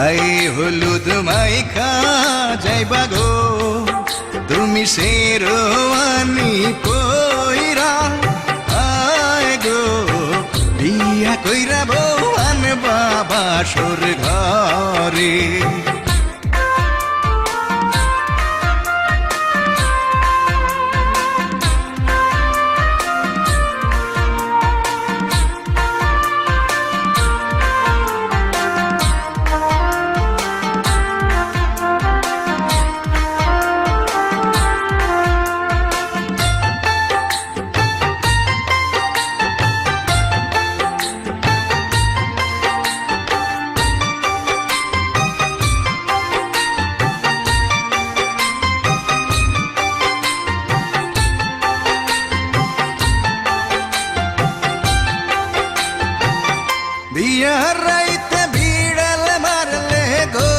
গায়ে হলুদ মাইখা যাইবা গো তুমি শেরওয়ানি পইরা, আয় গো বিয়া কইরা বউ আনবা বাসর ঘরে। বিয়ার রাইতে বিড়াল মারলে গো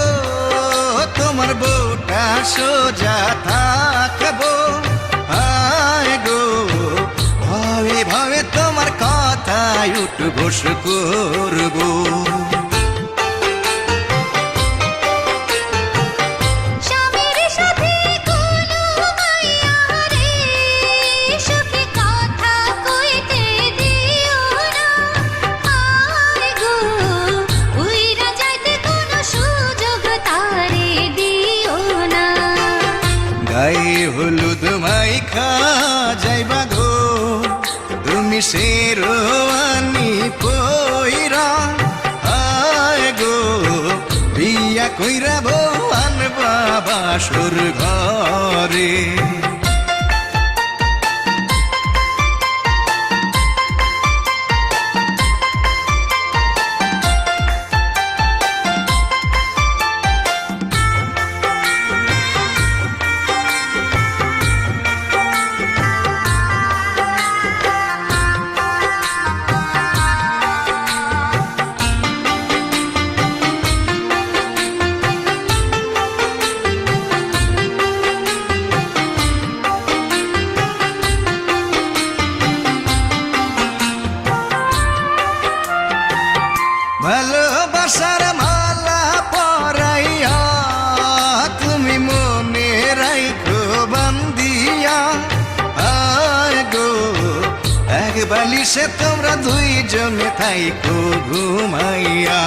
তোমার বউটা সোজা থাকবো, আয় গো ভাবে ভাবে তোমার কথায় উঠবোস করবো। গায়ে হলুদ মাইখা যাইবা গো তুমি শেরওয়ানি পইরা, আয় গো বিয়া কইরা বউ আনবা বাসর ঘরে। ভালোবাসার মালা পরাইয়া তুমি মনে রাইখো বান্দিয়া, আয় গো এক বালিশে তোমরা দুইজনে থাইকো ঘুমাইয়া।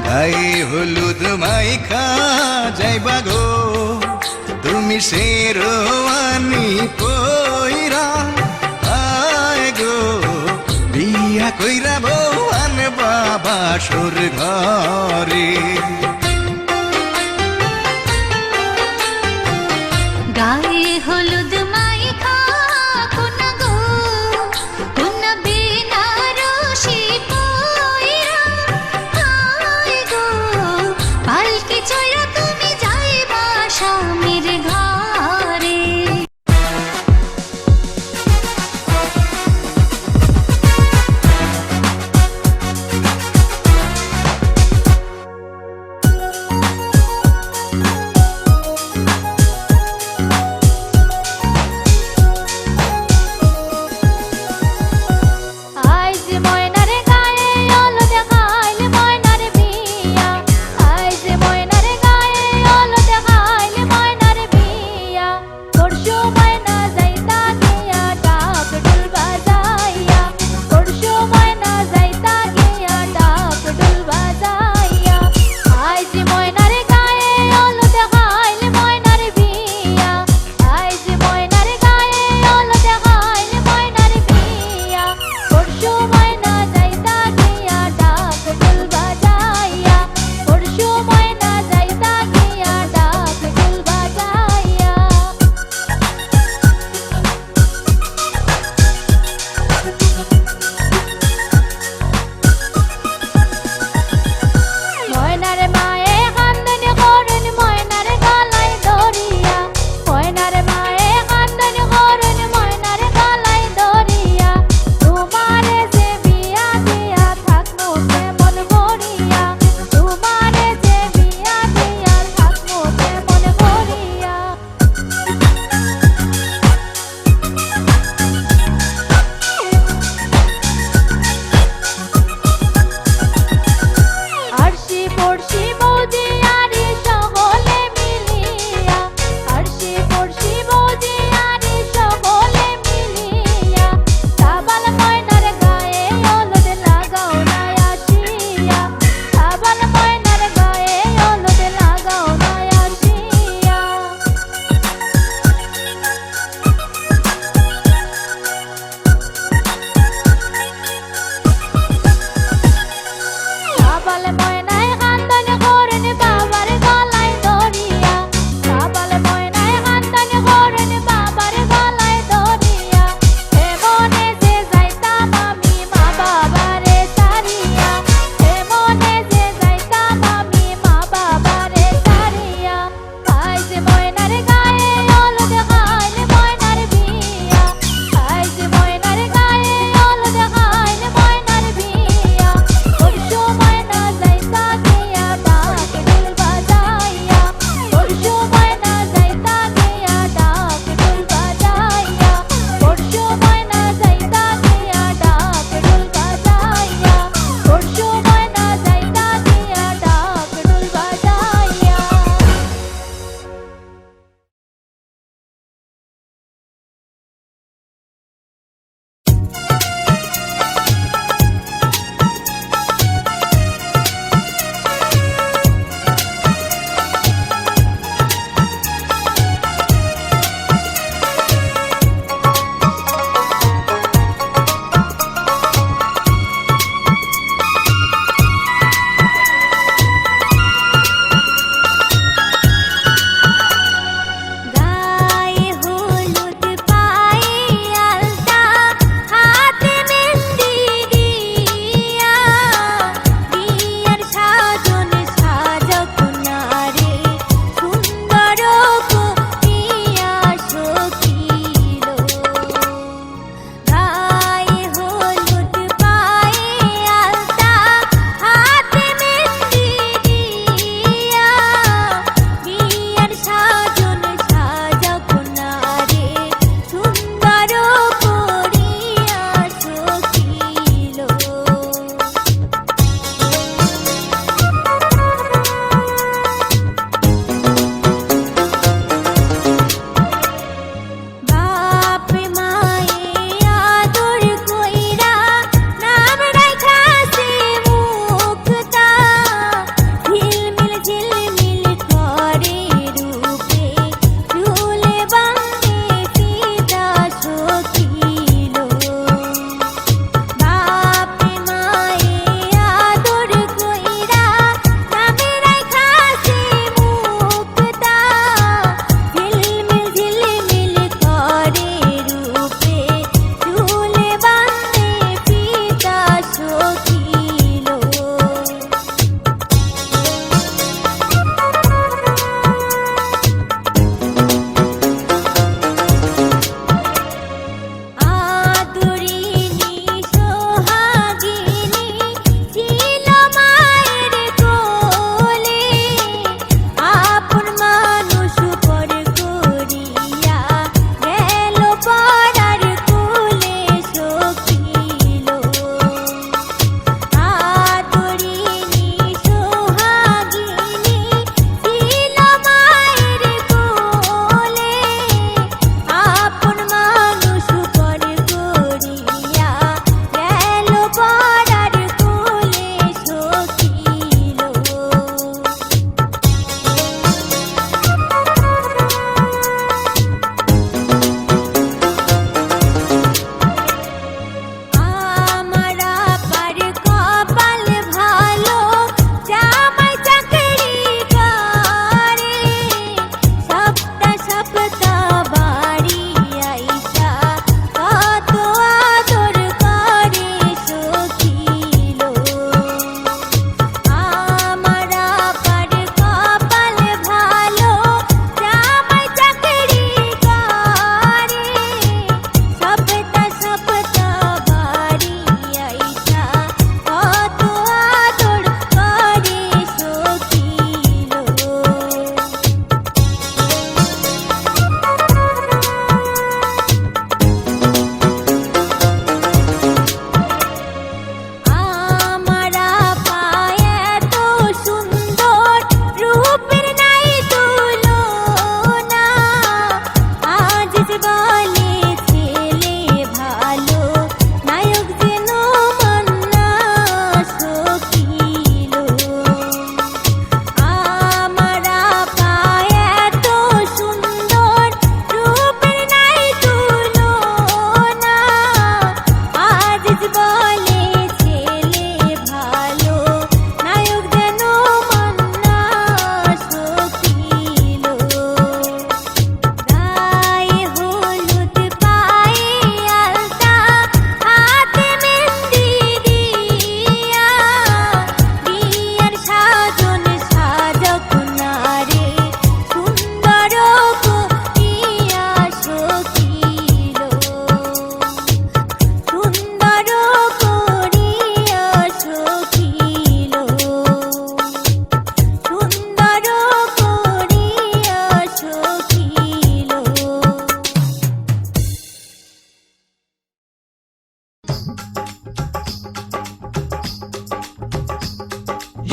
গায়ে হলুদ মাইখা যাইবা গো তুমি শেরওয়ানি পইরা, আয় গো বিয়া কইরা বউ আনবা বাসর ঘরে। গায়ে হলুদ মাইখা কোনা গো কোনা বেনারসি পইরা, আয় গো পালকি চড়া তুমি যাইবা স্বামীর ঘরে।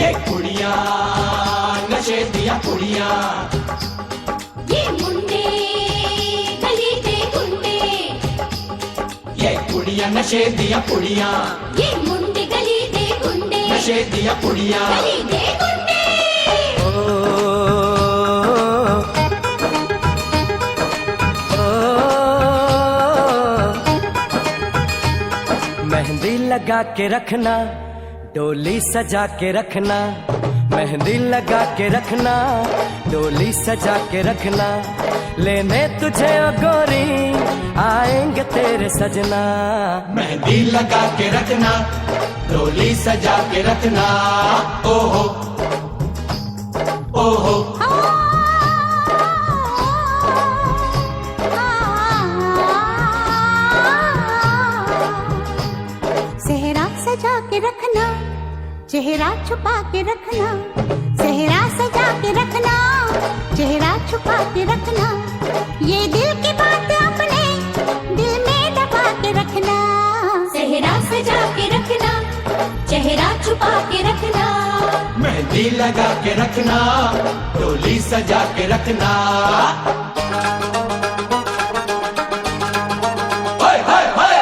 ये कुड़ियां नशे दिया कुड़ियां, ये मुंडे गली दे गुंडे, ये कुड़ियां नशे दिया कुड़ियां, ये मुंडे गली दे गुंडे, नशे दिया कुड़ियां। गली दे गुंडे। मेहंदी लगा के रखना, डोली सजा के रखना, मेहंदी लगा के रखना, डोली सजा के रखना, लेने तुझे ओ गोरी आएंगे तेरे सजना। मेहंदी लगा के रखना, डोली सजा के रखना, ओहो ओहो। सेहरा सजा के रखना, चेहरा छुपा के रखना, सेहरा सजा के रखना, चेहरा छुपा के रखना, ये दिल की बात अपने दिल में दबा के रखना। सेहरा सजा के रखना, चेहरा छुपा के रखना, मेहंदी लगा के रखना, डोली सजा के रखना। हाय हाय हाय।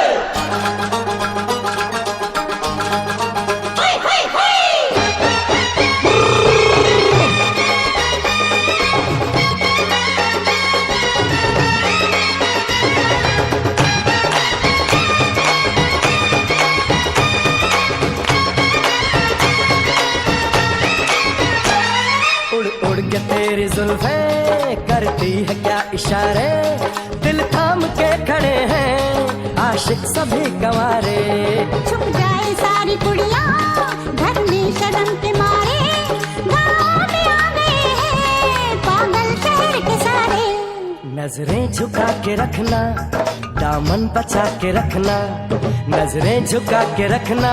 हाय हाय हाय। उड़ उड़ के तेरी जुल्फें करती है क्या इशारे, दिल थाम के खड़े हैं आशिक सभी गंवारे। छुप जाए सारी कुड़ियां घर में शर्म के मारे, गाँव में आ गए हैं पागल शहर के सारे। नजरें झुका के रखना, दामन बचा के रखना, नजरें झुका के रखना,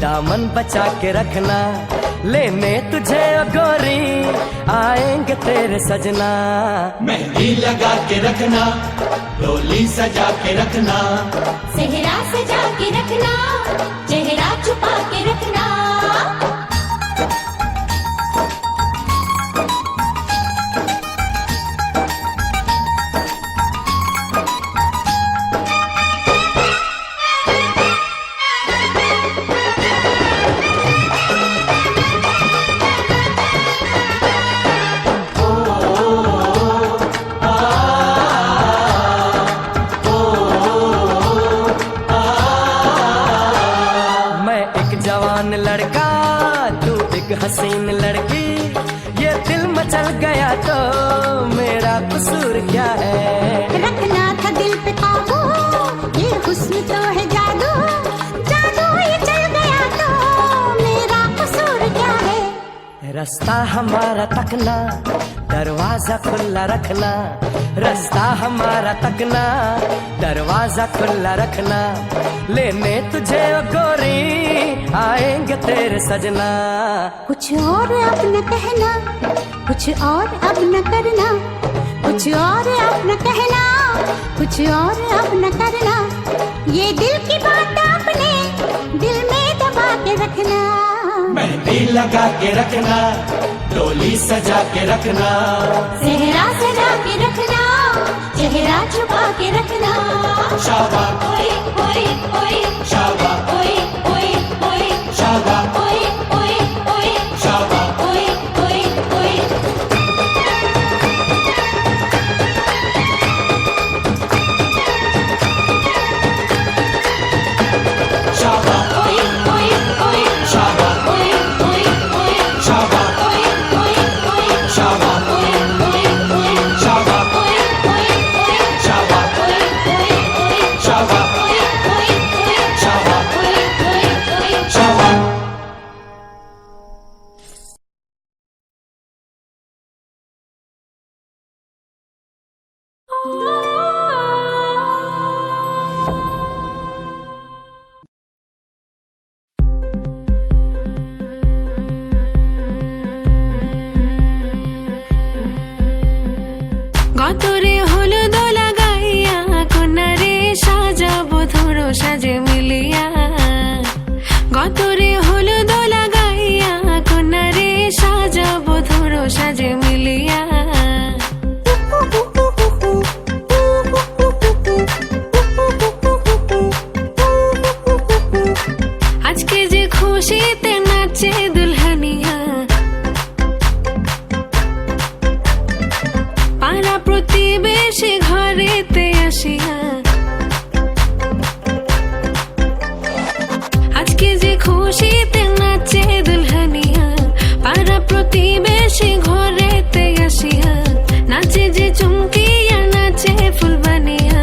दामन बचा के रखना, लेने तुझे ओ गोरी आएंगे तेरे सजना। मेहंदी लगा के रखना, डोली सजा के रखना, सेहरा सजा के रखना, चेहरा छुपा के रखना। मैं एक जवान लड़का, तू एक हसीन लड़की, ये दिल मचल गया तो मेरा कसूर क्या है। रखना था दिल पे काबू, ये हुस्न तो है जादू, जादू ये चल गया तो मेरा कसूर क्या है। रास्ता हमारा तकना, दरवाजा खुला रखना, रास्ता हमारा तकना, दरवाजा खुला रखना, लेने तुझे ओ गोरी आएंगे तेरे सजना। कुछ और अब न कहना, कुछ और अब न करना, कुछ और अब न कहना, कुछ और अब न करना, ये दिल की बात अपने दिल में दबा के रखना। मेहंदी लगा के रखना, डोली सजा के रखना, सेहरा सजा के रखना, चेहरा छुपा के रखना। शाबाश ओए ओए ओए, शाबाश ओए ओए ओए, शाबाश ओए ओए ओए, शाबाश। ओए ओए ओए। शाबाश ओए ओए ओए, शाबाश ओए ओए ओए, शाबाश ओए ओए ओए, शाबाश ओए ओए ओए, शाबाश ओए ओए ओए, शाबाश ओए ओए ओए, शाबाश ओए ओए ओए, शाबाश ओए ओए ओए। शाबाश। গতরে হলুদ লাগাইয়া কোনারে সাজাবো ধরো সাজে মিলিয়া, গতরে হলুদ লাগাইয়া কোন সাজে মিলিয়া। আজকে যে খুশিতে নাচে দুলহানিয়া, পাড়া প্রতিবেশী ঘরেতে আসিয়া। আজকে যে খুশিতে নাচে দুলহানিয়া, পাড়া প্রতিবেশী ঘরেতে আসিয়া। নাচে যে চুমকিয়া নাচে ফুলবানিয়া,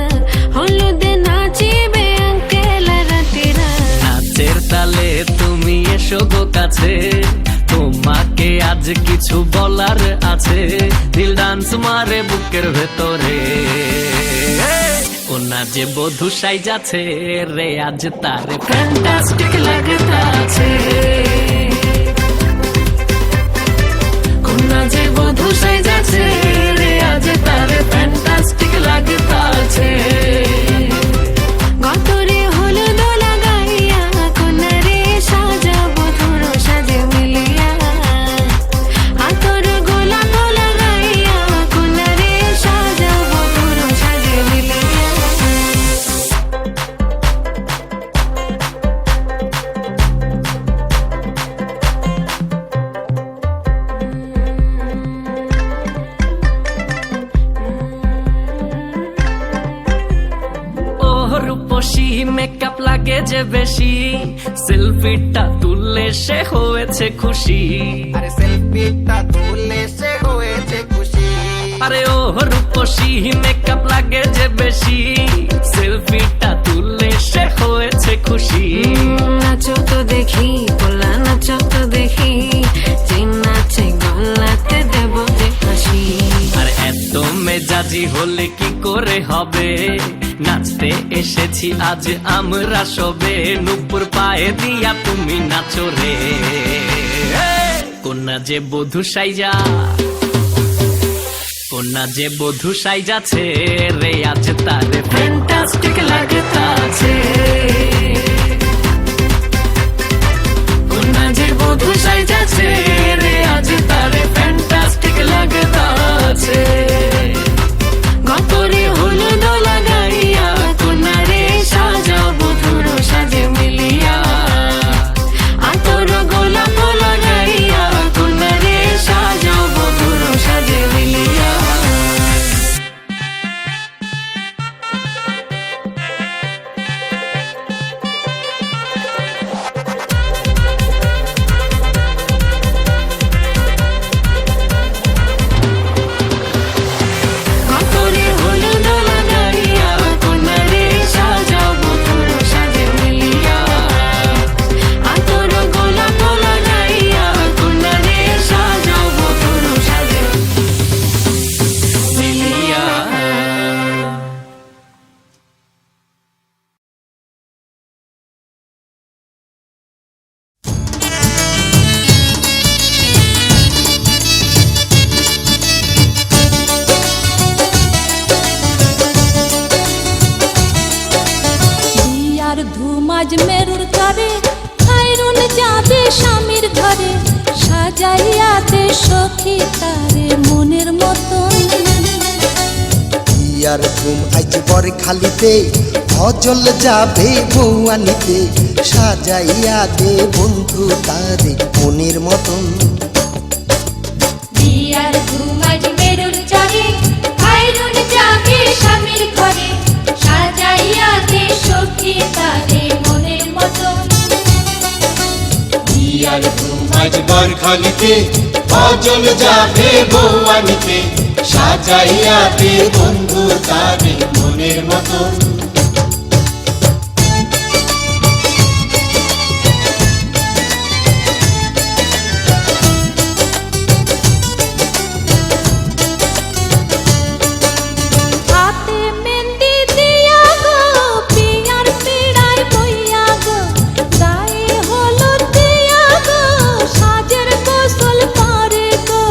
হলুদে নাচিবে আঙ্কেল রাতিরা। নাচের তালে তুমি এসো গো কাছে, তোমাকে আজ কিছু বলার আছে। দিল ডান্স মারে বুকের ভেতরে, কোনা যে বধূ সাইজাছে রে আজ তারে ফ্যান্টাস্টিক লাগতাছে। কোনা যে বধূ সাইজাছে রে আজ তারে ফ্যান্টাস্টিক লাগতাছে। গতরে হলুদ লাগাইয়া, কোনারে সাজাবো ধুর সাজে মিলিয়া। আতর গোলাপ লাগাইয়া, কোনারে সাজাবো ধুর সাজে মিলিয়া। ওহ রূপসী মেকআপ লাগে যে বেশি, সেলফিটা তুললে সে হয়েছে খুশি। আরে সেলফিটা তুললে সে হয়েছে খুশি। আরে ও রূপসী মেকআপ লাগে যে বেশি, সেলফিটা তুললে সে হয়েছে খুশি। নাচো তো দেখি পোলা, নাচো তো দেখি, যে নাচে গলাতে দেব যে হাসি। আর এত মেজাজি হলে কি করে হবে, নাচতে এসেছি আজ আমরা সবে। নুপুর পায়ে দিয়া তুমি নাচো রে, কোনা যে বধূ সাইজা, কোনা যে বধূ সাইজাছে রে আজ তারে ফ্যান্টাস্টিক লাগতাছে। কোনা যে বধূ সাইজাছে রে আজ তারে ফ্যান্টাস্টিক লাগতাছে। গতরে হলুদ লাগাইয়া, কোনারে সাজাবো ধুর সাজে মিলিয়া। আতর গোলাপ লাগাইয়া, কোনারে সাজাবো ধুর সাজে মিলিয়া। গতরে হলুদ লাগাইয়া, কোনারে সাজাবো ধুর সাজে মিলিয়া। আতর গোলাপ লাগাইয়া, কোনারে সাজাবো ধুর সাজে মিলিয়া। বিয়ার ধুমাজ মেরুর তরে, খায়রুন যাবে স্বামীর ঘরে। সাজাইয়া দে সখী তারে মনের মতন। ইয়ার ঘুম আইজ বরে খালিতে, অজল যাবে বউয়ানিতে। সাজাইয়া দে বন্ধু তারে মনের মতন। বিয়ার ধুমাজ মেরুর তরে, খায়রুন যাবে স্বামীর ঘরে। সাজাইয়া দে সখী তারে মনের মতন। বিয়ার ঘুম আজ বরখালিতে, অজল যাবে বউয়ানিতে। সাজাইয়া দে বন্ধু তারে মনের মতন। হাতে মেহেন্দি দিয়া গো, পিয়ার পিড়ায় বইয়া গো। গায়ে হলুদ দিয়া গো, সাজের গোসল করে গো।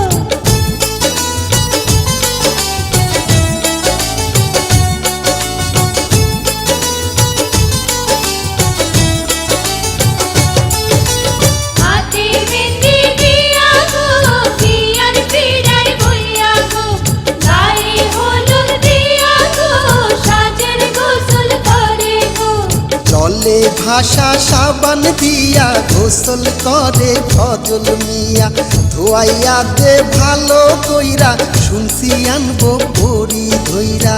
জলে ভাষা সাবান দিয়া গোসল করে ফজল মিয়া ধোয়াইয়া দে ভালো কইরা শুনছি আনবো পরি ধইরা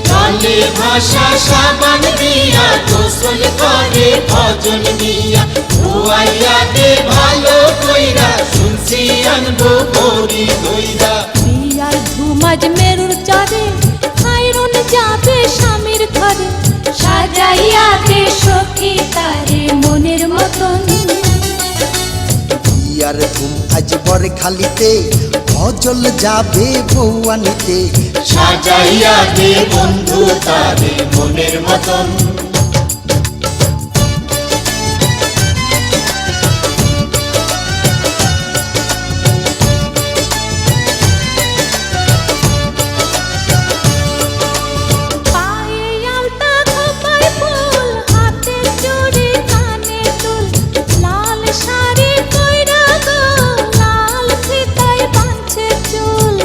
জলে ভাষা সাবান দিয়া গোসল করে ফজল মিয়া ধোয়াইয়া দে ভালো কইরা শুনছি আনবো পরি ধইরা বিয়ার ধুমাজ মেরুর চরে খাইরুন যাবে স্বামীর ঘরে সাজাইয়া দে সখী তারে মনের মতন বিয়ার ধুম আজ বর খালিতে ফজল যাবে বউয়ানিতে সাজাইয়া দে বন্ধু তারে মনের মতন পায়ে আলতা খোপায় ফুল হাতে চুড়ি কানে দুল লাল শাড়ি কইরা গো লাল ফিতায় বাঁধছে চুল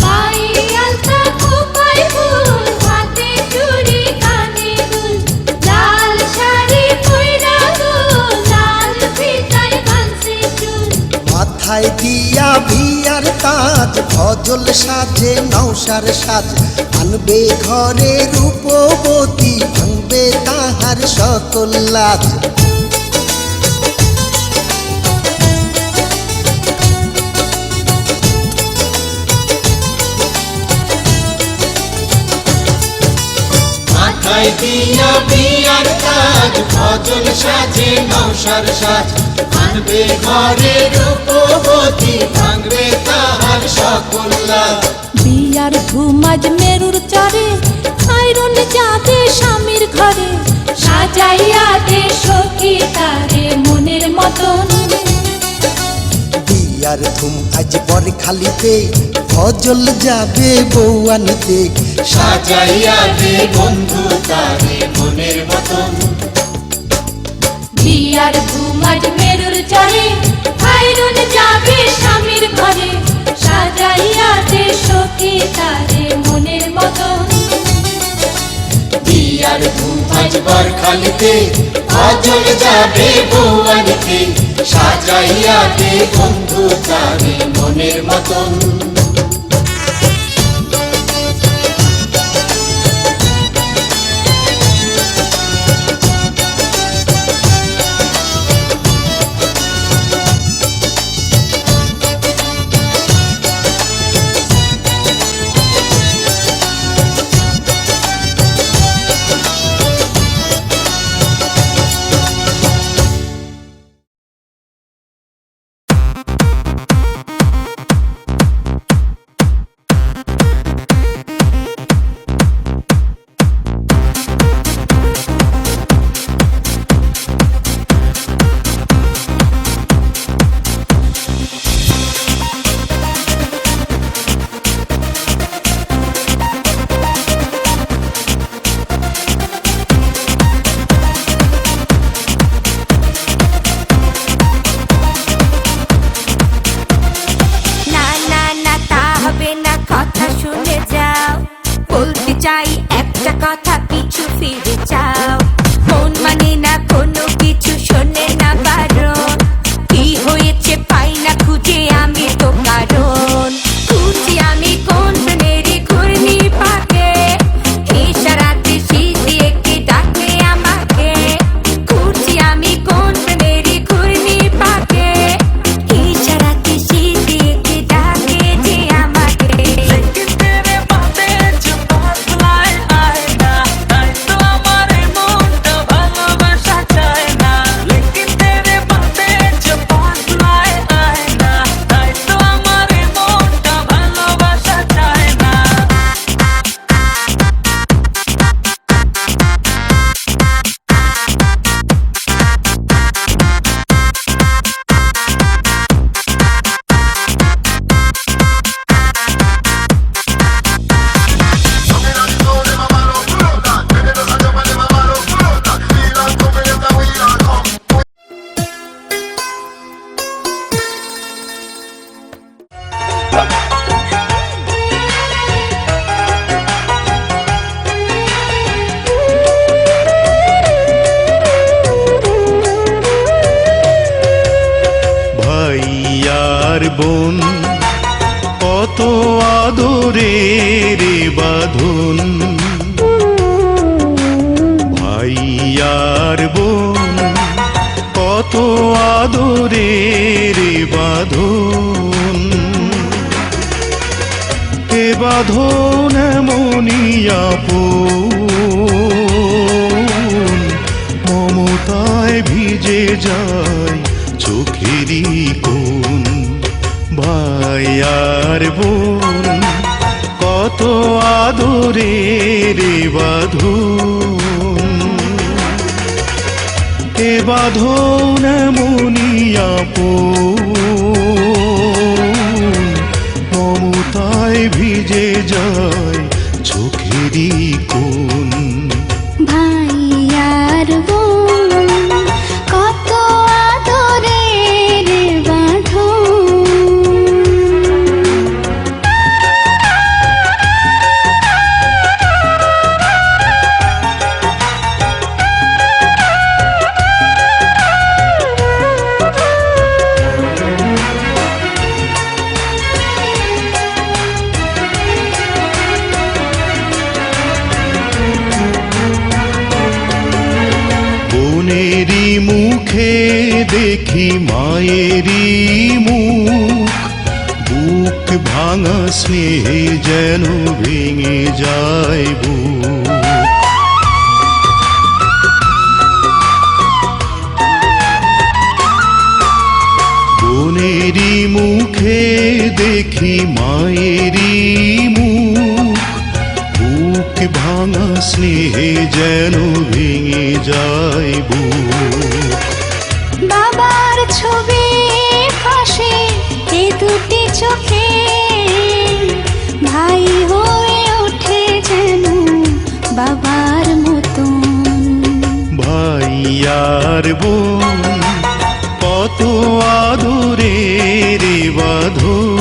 পায়ে আলতা খোপায় ফুল হাতে চুড়ি কানে দুল লাল শাড়ি কইরা গো লাল ফিতায় বাঁধছে চুল মাথায় দিয়া বিয়ার তাজ ফজল সাজে নৌসার সাজ আনবে ঘরে রূপবতী ভাঙবে তাহার সকল লাজ মাথায় দিয়া বিয়ার কাজ ফজল সাজে নৌসার সাজ আনবে ঘরে রূপবতী ভাঙবে তাহার সকল লাজ বিয়ার ধুমাজ মেরুর চরে খাইরুন যাবে স্বামীর ঘরে সাজাইয়া দে সখী তারে মনের মতন বিয়ার ধুম আজ বর খালিতে ফজল যাবে বউয়ানিতে সাজাইয়া দে বন্ধু তারে মনের মতন বিয়ার ধুমাজ মেরুর চরে খাইরুন যাবে স্বামীর ঘরে সাজাইয়া দে সখী তারে মনের মতন বিয়ার ধুম আজ বরখালিতে ফজল যাবে বউয়ানিতে সাজাইয়া দে বন্ধু তারে মনের মতন কত আদরের বাঁধন ভাই আর বোন, কত আদরের বাঁধন। এ বাঁধন এমনই আপন, মমতায় ভিজে যায় চোখেরই কোণ। ভাই আর বোন, কত আদরের বাঁধন। এ বাঁধন এমনই আপন, মমতায় ভিজে যায় চোখেরই কোণ। ভাই আর বোন, কত আদরের বাঁধন। বোনেরই মুখে দেখি মায়েরই মুখ, বুক ভাঙা স্নেহে যেন ভেঙে যায় বুক। বোনেরই মুখে দেখি মায়েরই মুখ, বুক ভাঙা স্নেহে যেন ভেঙে যায় বুক। বাবার ছবি পাশে এ দুটি চোখে ভাই হয়ে ওঠে যেন বাবার মতন। ভাই আর বোন, কত আদরের বাঁধন।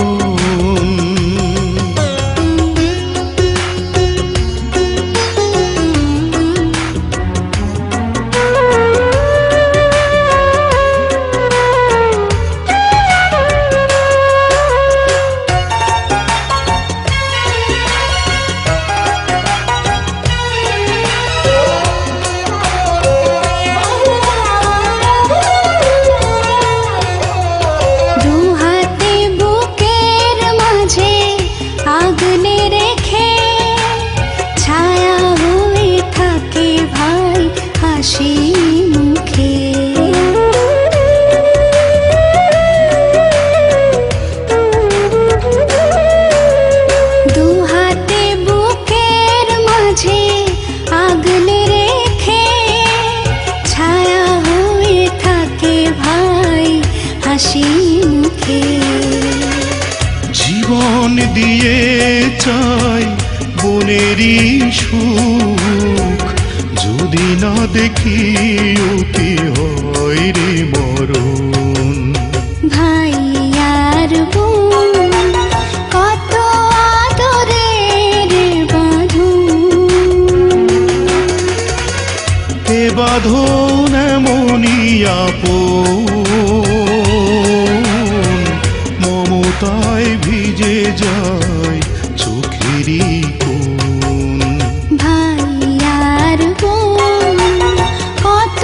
দু হাতে বুকের মাঝে আগলে রেখে ছায়া হয়ে থাকে ভাই হাসি মুখে। দু হাতে বুকের মাঝে আগলে রেখে ছায়া হয়ে থাকে ভাই হাসি মুখে। জীবন দিয়ে চাই বোনেরই সুখ, যদি না দেখি ও কি হয় রে মরণ। ভাই আর বোন, কত আদরের বাঁধন। এ বাঁধন এমনই আপন, মমতায় ভিজে যায় চোখেরই কোণ। ভাই আর বোন, কত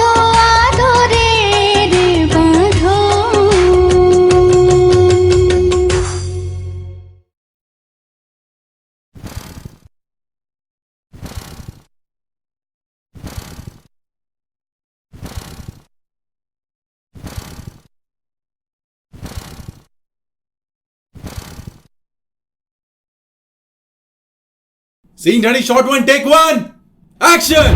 আদরের বাঁধন। Scene ready, shot one, take one. Action!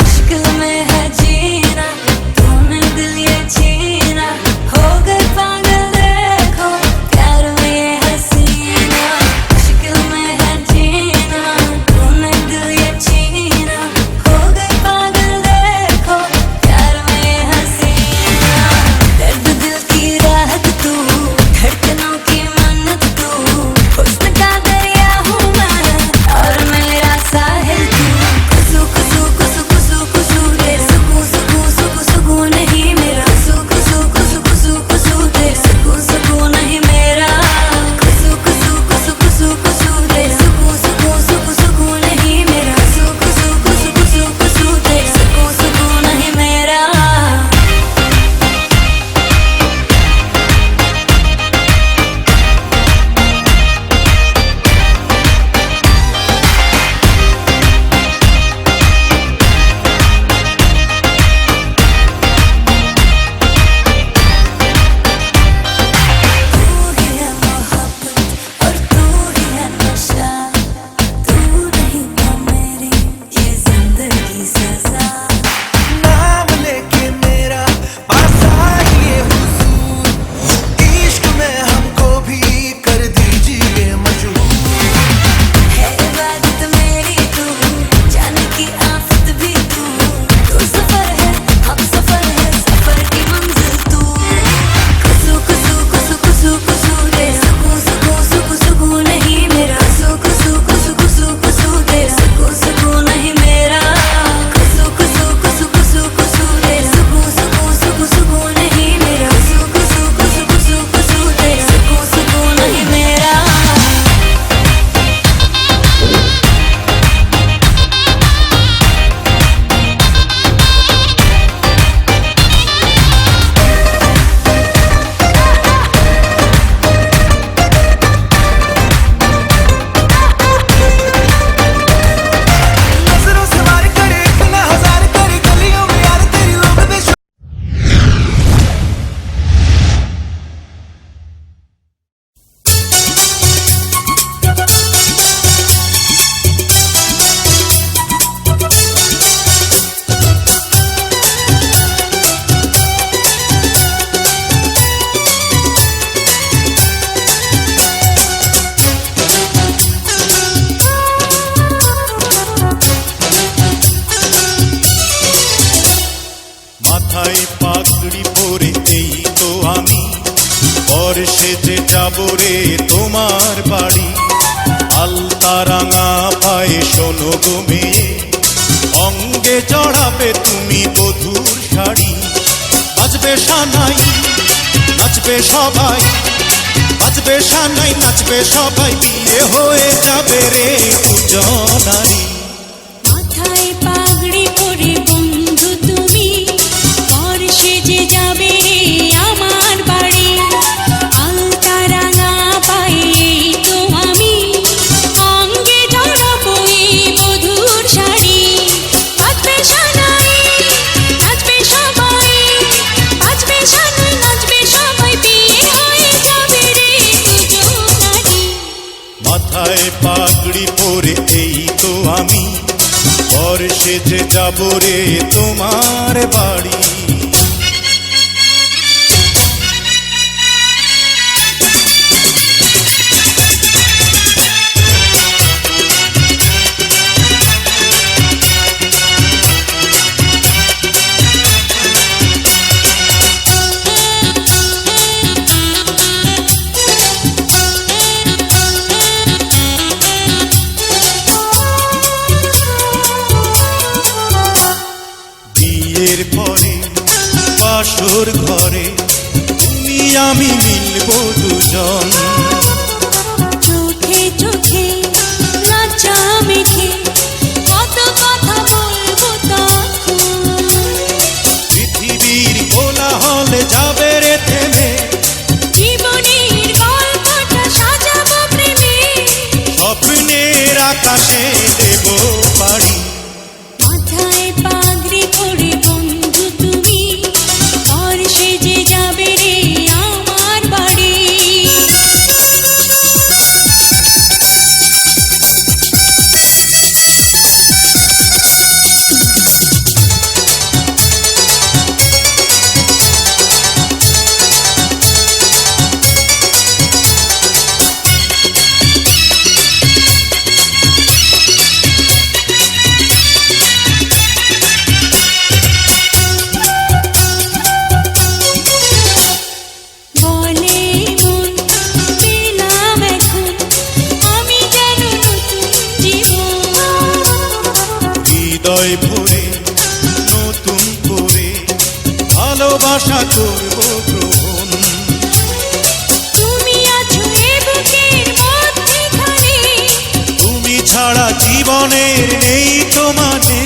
मुश्किल में है जीना, तूने दिल ये छीना, हो गए पागल देखो प्यार में ये हसीना। मुश्किल में পর সেজে যাব রে তোমার বাড়ি আলতা রাঙা পায়ে শোনো গো মেয়ে অঙ্গে জড়াবে তুমি বধূর শাড়ি বাজবে সানাই নাচবে সবাই বাজবে সানাই নাচবে সবাই বিয়ে হয়ে যাবে রে দুজনারি মাথায় পাগড়ি পরে বন্ধু তুমি পর সেজে যাবে রে আমার বাড়ি আলতা রাঙা পায়ে তো আমি অঙ্গে জড়াবো এই বধূর শাড়ি বাজবে সানাই নাচবে সবাই বাজবে সানাই নাচবে সবাই বিয়ে হয়ে যাবে রে দুজনারি মাথায় পাগড়ি পরে এই তো আমি পর সেজে যাব রে তোমার বাড়ি বিয়ের পরে বাসর ঘরে তুমি আমি মিলব দুজন চোখে চোখে লজ্জা মেখে কত কথা বলবো তখন পৃথিবীর কোলাহলে যাবে রে থেমে জীবনের গল্পটা সাজাবো প্রেমে স্বপ্নের আকাশে দেব পাড়ি মাথায় পাগড়ি পরে বন্ধু তুমি পর সেজে যাবে রে আমার বাড়ি বলে মন পেলাম এখন আমি যেন নতুন জীবন হৃদয় ভরে নতুন করে ভালোবাসা করব গ্রহণ তুমি আছো এ বুকের মধ্যেখানে তুমি ছাড়া জীবনের নেই তো মানে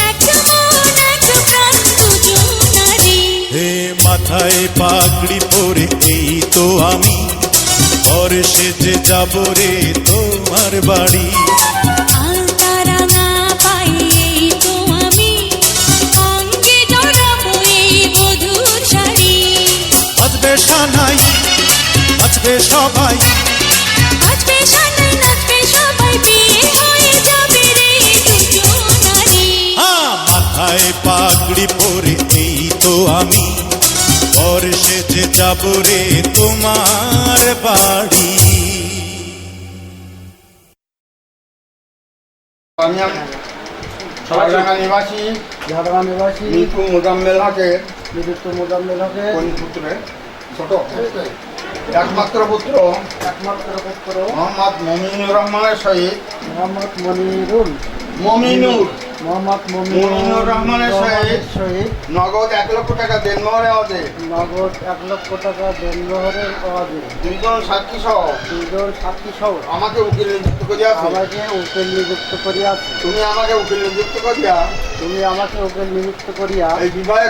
একটা মন একটা প্রাণ দুজনারি হে মাথায় পাগড়ি পরে এই তো আমি পর সেজে যাব রে তোমার বাড়ি আলতা রাঙা পায়ে তো আমি অঙ্গে জড়াবো এই বধূর শাড়ি বাজবে সানাই নাচবে সবাই বাজবে সানাই নাচবে সবাই বিয়ে হয়ে যাবে রে দুজনারি মাথায় পাগড়ি পরে এই তো আমি পর সেজে যাব রে তোমার বাড়ি আমি ঝাড়ডাঙ্গা নিবাসী মিঠু মোজাম্মেল হকের কোন পুত্রের ছোট একমাত্র পুত্র মোহাম্মদ মমিনুর রহমানের সহিত মমিনুর রহমানের সহিত নগদ 1 লক্ষ টাকা দেনমোহরে আওয়াজে দুইজন সাক্ষী সহ আমাকে উকিল নিযুক্ত করিয়াছে তুমি আমাকে উকিল নিযুক্ত করিয়া এই বিবাহে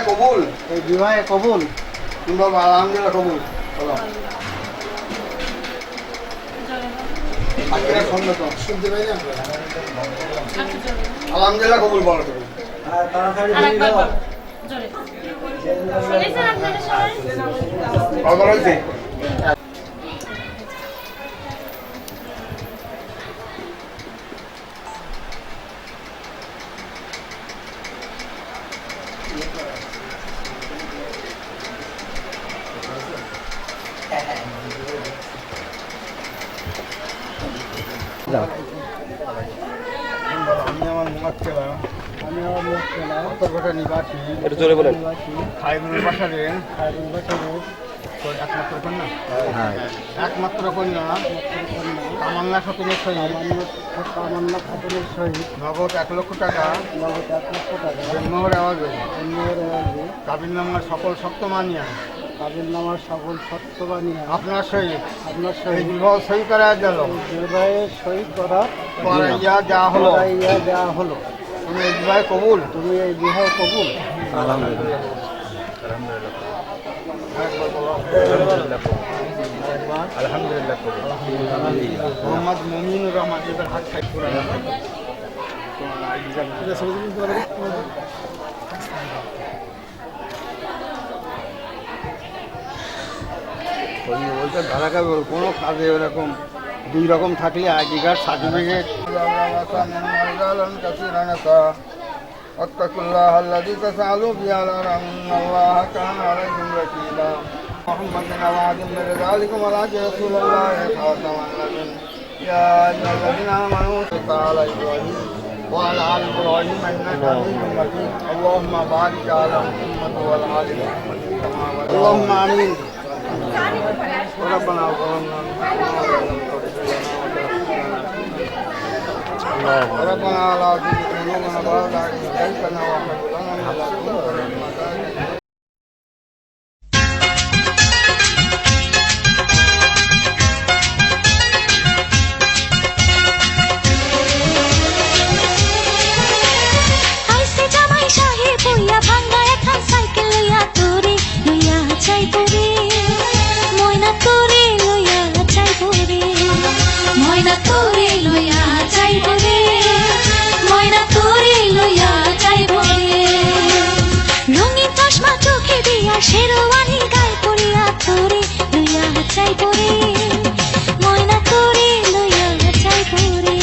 কবুল তুমি বলো আলহামদুলিল্লাহ কবুল বলো আজকের সন্ধ্যা তো শুনতে পাইলাম আলহামদুলিল্লাহ কবুল বলো তুমি কবুল হয়েছে নিবাসী খাইরুল বাসারের একমাত্র কন্যা একমাত্র কন্যা তামান্না খাতুনের সহিত নগদ 1 লক্ষ টাকা জন্মহরে আওয়াজে কাবিননামার সকল শর্ত মানিয়া আপনার সহিত এই বিবাহ সই করা গেল করাইয়া যা হলো তুমি এই বিবাহ কবুল আলহামদুলিল্লাহ মোহাম্মদ মমিনুর রহমান এবার হাত সাইড করে বলতে ধারাকা কোনো কাজে ওরকম 2 রকম থাকলে আইডি কার্ড সার্টিফিকেট واتقوا الله الذي تسألون به إن الله كان عليكم رقيبا محمد وعد من ذلكم ولا رسول الله خاتم النبيين يا أيها الذين آمنوا صلوا على إبراهيم وعلى آل إبراهيم إنك حميد مجيد اللهم بارك على محمد وعلى آل محمد كما باركت اللهم آمين ربنا ظلمنا ربنا لا تزغ قلوبنا بعد إذ هديتنا وهب لنا من لدنك رحمة শেরওয়ানি গায়ে পরিয়া তোরে লইয়া চাই পরে ময়না তোরে লইয়া চাই পরে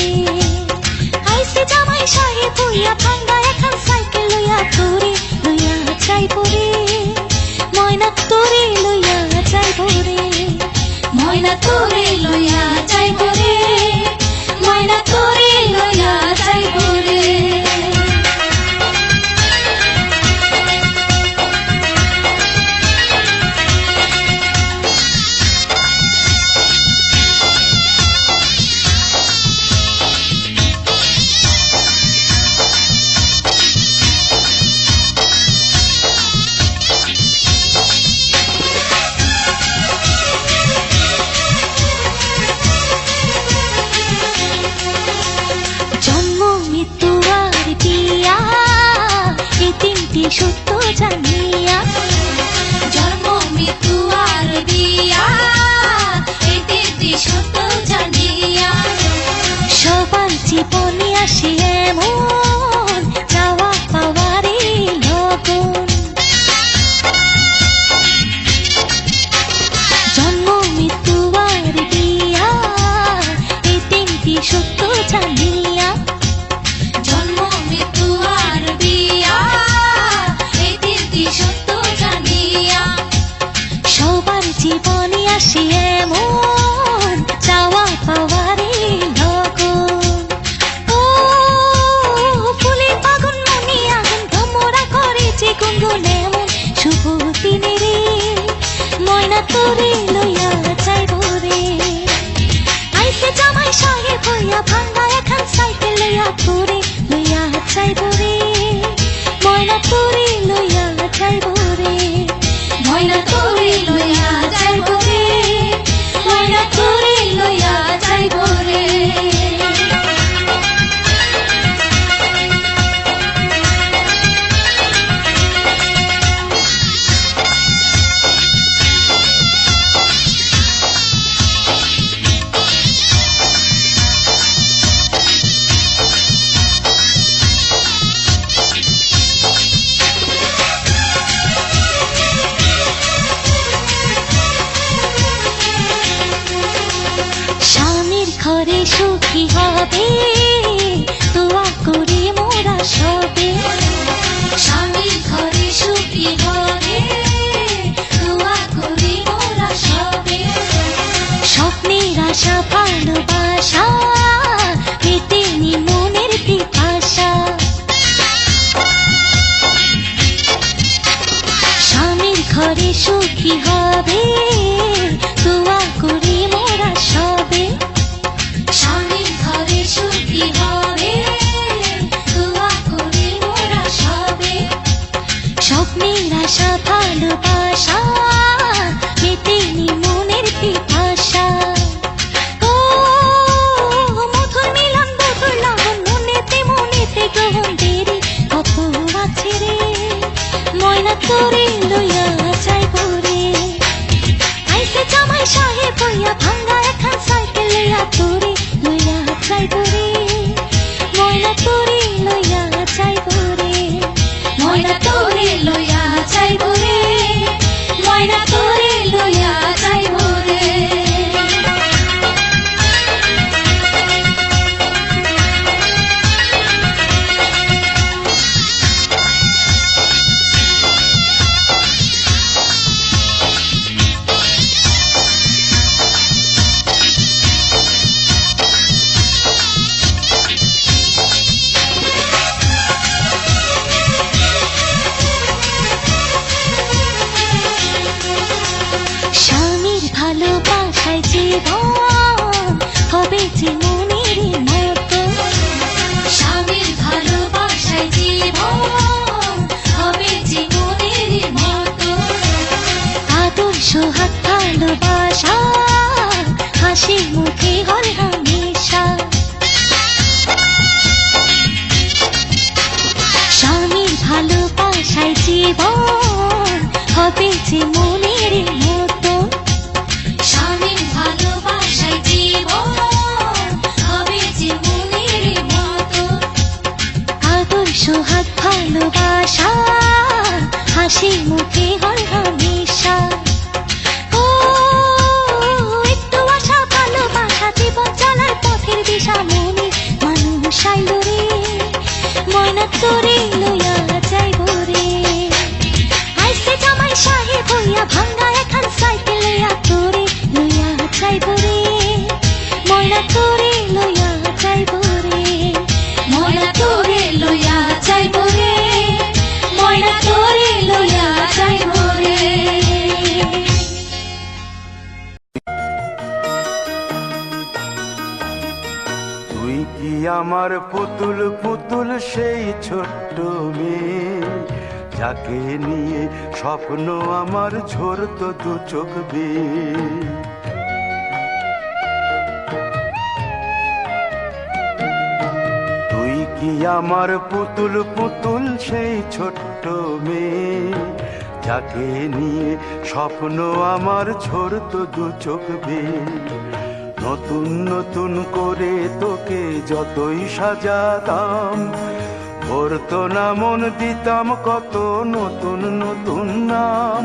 আইসে জামাই সাহেব হইয়া ভাঙ্গা এখন সাইকেল লইয়া তোরে লইয়া চাই পরে ময়না তোরে লইয়া চাই পরে ময়না তোরে লইয়া চাই পরে ময়না তোরে লইয়া চাই পরে সত্য জানিয়া জন্ম মৃত্যু আর বিয়া এটি সত্য জানিয়া সবার জীবনে আসে এমন চাওয়া পাওয়ারে লগন জন্ম মৃত্যু আর বিয়া এটি সত্য জানিয়া জন্ম মৃত্যু আর বিয়া সত্য জানিয়া সবার জীবনে আসে এমন চাওয়া পাওয়ারে লগন ও ফুলের বাগান মনে আগুন ভ্রমরা করেছে গুনগুন এমন শুভ দিনে রে ময়না তোরে লইয়া যাইব রে আইসে জামাই সাহেব হইয়া ভাঙ্গা এখন সাইকেল লইয়া তোরে লইয়া যাইব রে ময়না তোরে লইয়া যাইব রে ময়না তোরে লইয়া যাইব রে ময়না তোরে লইয়া যাইব রে ঘরে সুখী হবে দোয়া করে মোরা সবে স্বামীর ঘরে সুখী হবে দোয়া করে মোরা সবে স্বপ্নের আশা ভালোবাসা মেটেনি মনের পিপাসা স্বামীর ঘরে সুখী হবে দোয়া করি মোরা সবে স্বামীর ঘরে সুখী হবে দোয়া করি মোরা সবে স্বপ্নের আশা ভালোবাসা মেটেনি মনের পিপাসা ও মধুর মিলন মধুর লাগন মনেতে মনেতে গ্রহণ দেরি কত আছে রে ময়না তোরে লইয়া যাইব রে আইসে জামাই সাহেব হইয়া ভাঙ্গা এখন সাইকেল লইয়া তোরে লইয়া যাইব রে ময়না তোরে লইয়া যাইব রে ময়না তোরে লইয়া যাইব রে ময়না তোরে লইয়া যাইব রে স্বামীর ভালোবাসায় জীবন হবে যে মনের মতো স্বামীর ভালোবাসায় জীবন হবে যে মনের মতো আদর্শ হাত ভালোবাসা হাসি মুখে হয় হামেশা স্বামীর ভালোবাসায় জীবন হবে যে মনের মতো স্বামীর ভালোবাসায় জীবন হবে যে মনের মতো আদর্শ হাত ভালোবাসা হাসি মুখে হয় হামেশা ও একটু আশা ভালোবাসা জীবন চলার পথের দিশা মনে মানুষ আইল রে ময়না তোরে লইয়া যাইব রে আইসে জামাই সাহেব হইয়া ভাঙ্গা এখন সাইকেল লইয়া তোরে লইয়া যাইব রে ময়না তোরে লইয়া যাইব রে ময়না তোরে লইয়া যাইব রে ময়না তোরে লইয়া যাইব রে তুই কি আমার পুতুল পুতুল সেই ছোট্ট মেয়ে যাকে নিয়ে স্বপ্ন আমার ঝরতো দু চোখ বেয়ে তুই কি আমার পুতুল পুতুল সেই ছোট্ট মেয়ে যাকে নিয়ে স্বপ্ন আমার ঝরতো দু চোখ বেয়ে নতুন নতুন করে তোকে যতই সাজাতাম ভরতো না মন দিতাম কত নতুন নতুন নাম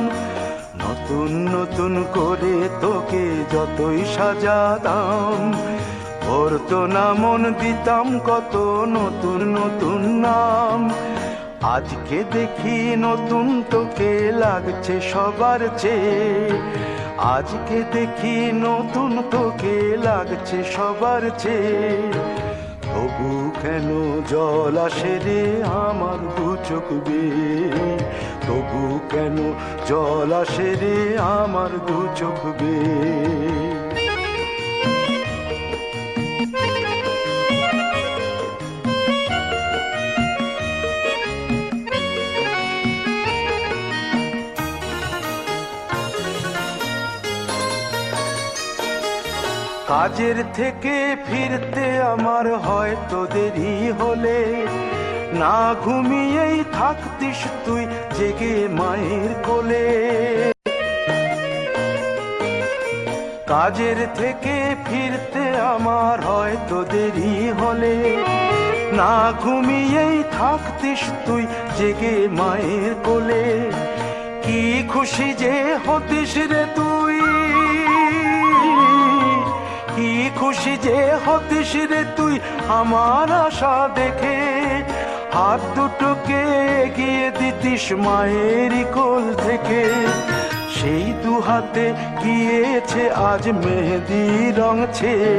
নতুন নতুন করে তোকে যতই সাজাতাম ভরতো না মন দিতাম কত নতুন নতুন নাম আজকে দেখি নতুন তোকে লাগছে সবার চেয়ে আজকে দেখি নতুন তোকে লাগছে সবার চেয়ে তবু কেন জল আসে রে আমার দু চোখ বেয়ে তবু কেন জল আসে রে আমার দু চোখ বেয়ে কাজের থেকে ফিরতে আমার হয়তো দেরি হলে না ঘুমিয়েই থাকতিস তুই জেগে মায়ের কোলে কাজের থেকে ফিরতে আমার হয়তো দেরি হলে না ঘুমিয়েই থাকতিস তুই জেগে মায়ের কোলে কি খুশি যে হতিস রে তুই কি খুশি যে হতিস রে তুই আমার আশা দেখে হাত দুটোকে এগিয়ে দিতিস মায়ের কোল থেকে সেই দু হাতে গিয়েছে আজ মেহেদি রং ছেয়ে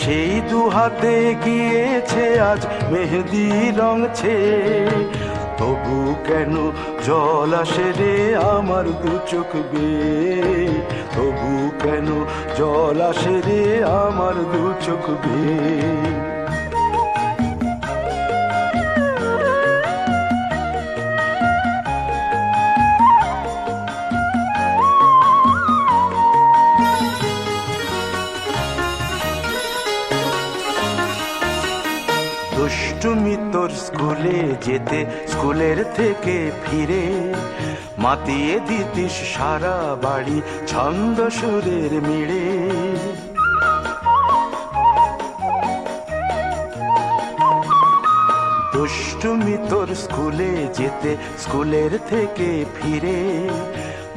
সেই দু হাতে গিয়েছে আজ মেহেদি রং ছেয়ে তবু কেন জল আসে রে আমার দু চোখ বেয়ে, তবু কেন জল আসে রে আমার দু চোখ বেয়ে। দুষ্টুমি তোর স্কুলে যেতে, স্কুলের থেকে ফিরে মাতিয়ে দিতিস সারা বাড়ি ছন্দ সুরের মিড়ে। দুষ্টুমি তোর স্কুলে যেতে, স্কুলের থেকে ফিরে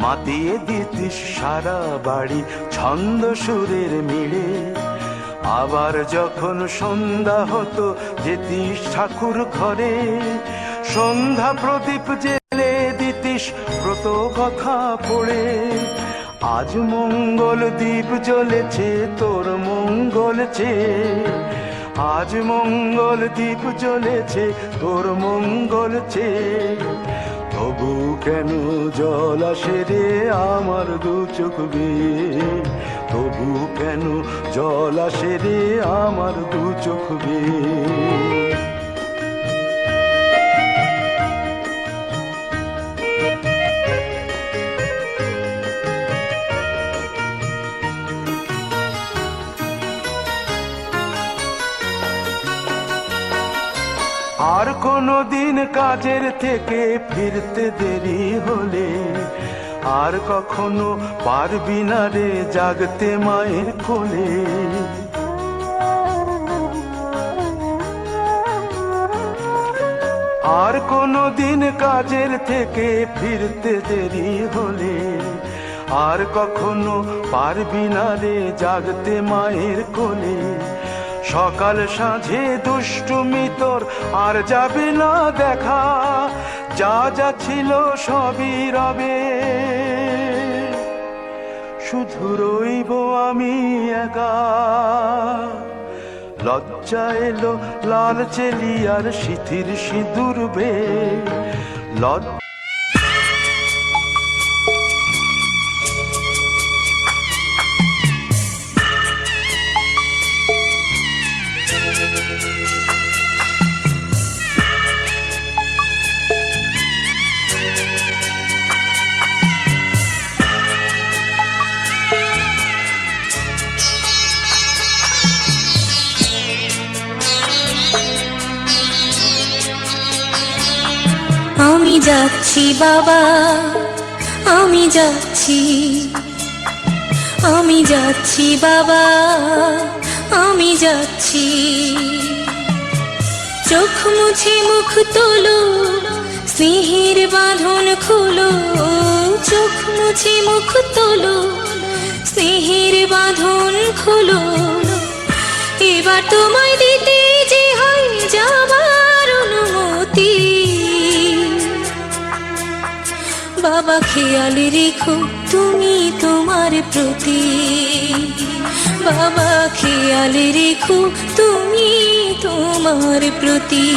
মাতিয়ে দিতিস সারা বাড়ি ছন্দ সুরের মিড়ে। আবার যখন সন্ধ্যা হতো যেতিস ঠাকুর ঘরে, সন্ধ্যা প্রদীপ জেলে দিতিস ব্রত কথা পড়ে। আজ মঙ্গল দ্বীপ জ্বলেছে তোর মঙ্গল চেয়ে, আজ মঙ্গল দ্বীপ জ্বলেছে তোর মঙ্গল চেয়ে। তবু কেন জল আসে রে আমার দু চোখ বেয়ে, তবু কেন জল আসে রে আমার দু চোখ বেয়ে। আর কোনো দিন কাজের থেকে ফিরতে দেরি হলে, আর কখনো পারবি না রে জাগতে মায়ের কোলে। আর কোনো দিন কাজের থেকে ফিরতে দেরি হলে, আর কখনো পারবি না রে জাগতে মায়ের কোলে। সকাল সাঁঝে দুষ্টুমি তোর আর যাবে না দেখা, যা যা ছিল সবই রবে। শুধু রইব আমি একা, লজ্জা এলো লাল চেলিয়ার সিথির সিঁদুর বে। আমি যাচ্ছি বাবা, আমি যাচ্ছি, আমি যাচ্ছি বাবা, আমি যাচ্ছি। চোখ মুছে মুখ তোলো, স্নেহের বাঁধন খোলো। চোখ মুছে মুখ তোলো, স্নেহের বাঁধন খোলো। এবার তোমায় দিতে যে হয় যাবার অনুমতি। বাবা খেয়াল রেখো তুমি তোমার প্রতি, বাবা খেয়াল রেখো তুমি তোমার প্রতি।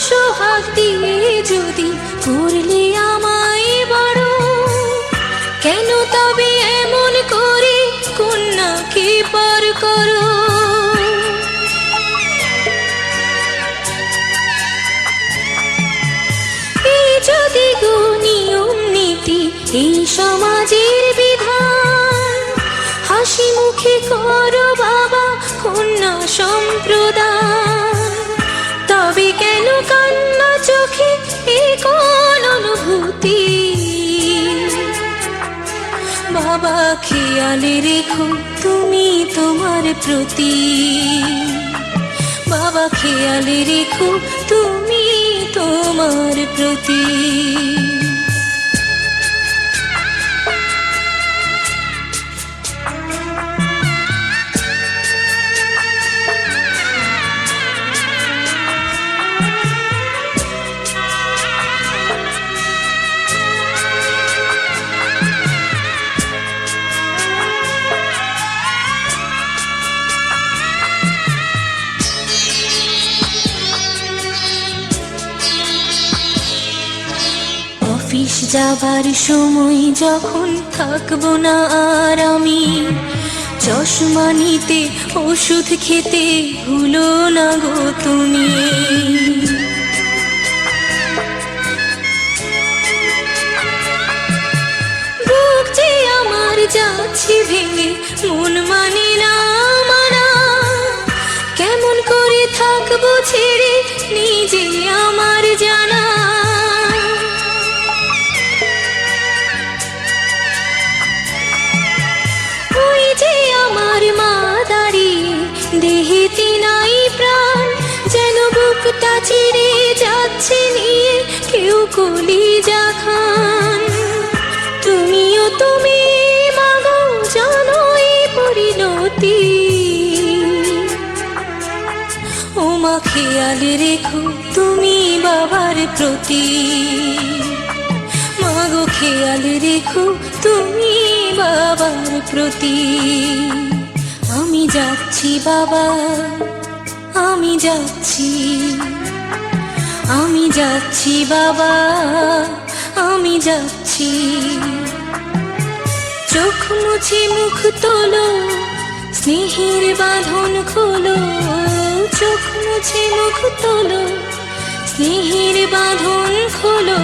সোহাগ দিয়ে যদি করলে আমায় বড়, কেন তবে এমন করে কন্যাকে পর করো। এই যদি গো নিয়ম নীতি, এই সমাজের বিধান, হাসি মুখে করো বাবা কন্যা সম্প্রদান। তবে কেন কান্না চোখে এ কোন অনুভূতি। বাবা খেয়াল রেখো তুমি তোমার প্রতি, বাবা খেয়াল রেখো তুমি তোমার প্রতি। অফিস যাবার সময় যখন থাকবো না আর আমি, চশমা নিতে ওষুধ খেতে ভুলো না গো তুমি। বুক যে আমার যাচ্ছে ভেঙে, মন মানে না মানা, কেমন করে থাকবো ছেড়ে নিজে আমার জানা। ওই যে আমার মা দাঁড়িয়ে, দেহেতে নাই প্রাণ, যেন বুকটা ছিঁড়ে যাচ্ছে নিয়ে কেউ কলিজা খান। তুমিও তুমি মাগো জানো এই পরিণতি, ও মা খেয়াল রেখো তুমি বাবার প্রতি। মাগো খেয়াল রেখো তুমি বাবার প্রতি। আমি যাচ্ছি বাবা, আমি যাচ্ছি, আমি যাচ্ছি বাবা, আমি যাচ্ছি। চোখ মুছে মুখ তোলো, স্নেহের বাঁধন খোলো। চোখ মুছে মুখ তোলো, স্নেহের বাঁধন খোলো।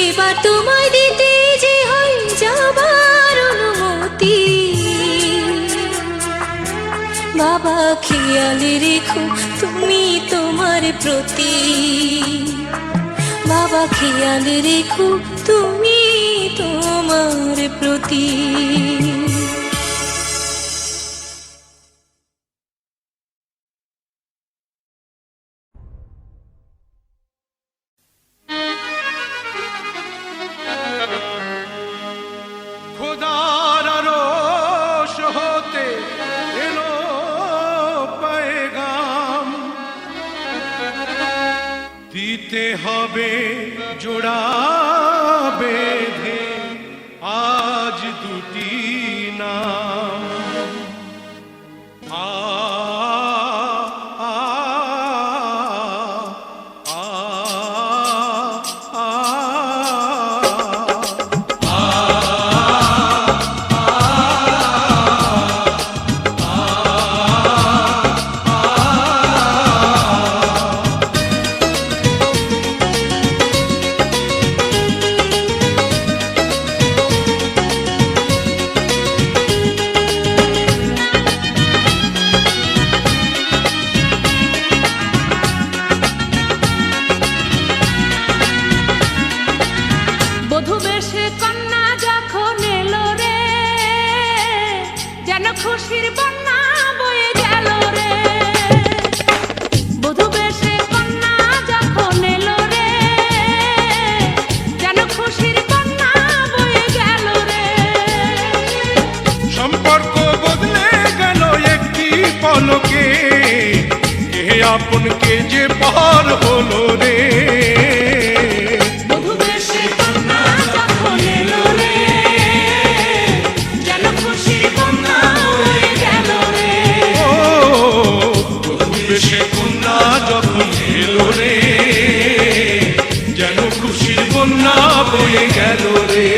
এবার তোমায় দিতে যে হয় যাবার অনুমতি। বাবা খেয়াল রেখো তুমি তোমার প্রতি। বাবা খেয়াল রেখো তুমি তোমার প্রতি। খোদার আরশ হতে এলো পেগাম, দিতে হবে জোড়া বেঁধে আজ দুটি নাম। আ আ আ আ বধূ বেশে কন্যা যখন এলো রে, যেন খুশির বন্যা বয়ে গেল রে। বধূ বেশে কন্যা যখন এলো রে, যেন খুশির বন্যা বয়ে গেল রে। সম্পর্ক বদলে গেল একটি পলকে, কে আপন কে যে পার হলো রে। বধূ বেশে কন্যা যখন এলো রে, যেন খুশির বন্যা বয়ে গেল রে। ও বধূ বেশে কন্যা যখন এলো রে, যেন খুশির বন্যা বয়ে গেল রে।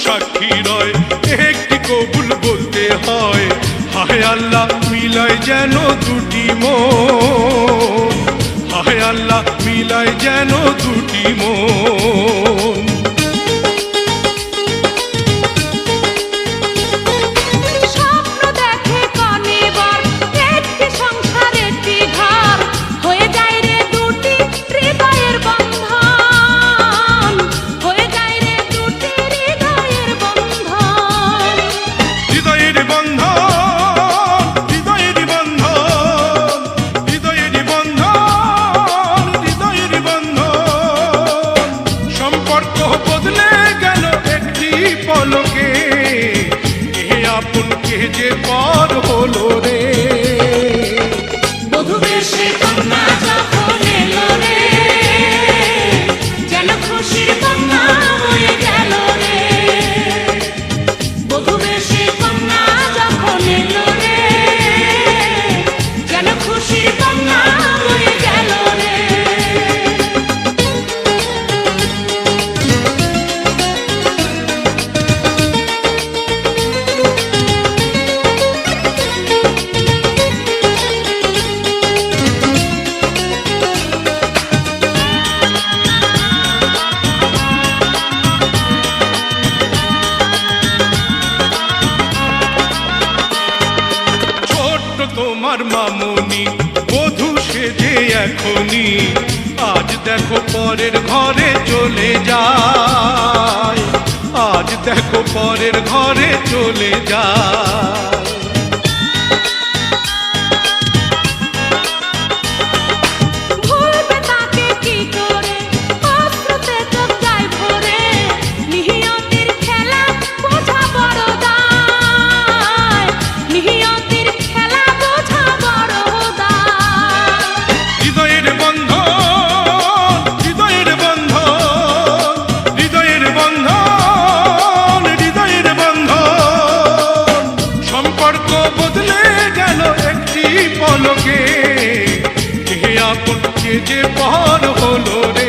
সাক্ষী রয় একটি কবুল বলতে হয় হায় আল্লাহ মিলায় যেন দুটি মন হায় আল্লাহ মিলায় যেন দুটি মন স্বপ্ন দেখে কনিবার একটি সংসার একটি ঘর হয়ে যায় রে দুটি হৃদয়ের বন্ধন হয়ে যায় রে দুটি হৃদয়ের বন্ধন হৃদয়ের বন্ধন হৃদয়ের বন্ধন হৃদয়ের বন্ধন হৃদয়ের বন্ধন সম্পর্ক বদলে গেল একটি পলকে কে আপন কে যে পর হলো রে বধূ বেশে কন্যা যখন এলো রে যেন খুশির কন্যা হয়ে গেল রে বধূ বেশে কন্যা যখন এলো রে যেন খুশির কন্যা হয়ে গেল রে ছোট্ট তোমার মামুনি বধূ সেজে এখনি আজ দেখো পরের ঘরে চলে যায় আজ দেখো পরের ঘরে চলে যায় ভুলবে তাকে কি করে অশ্রুতে চোখ যায় ভরে নিহিয়তির খেলা বোঝা বড় দায় নিহিয়তির খেলা বোঝা বড় দায় হৃদয়ের বন্ধন হৃদয়ের বন্ধন হৃদয়ের বন্ধন হৃদয়ের বন্ধন সম্পর্ক বদলে গেল একটি পলকে কে আপন কে যে পর হলো রে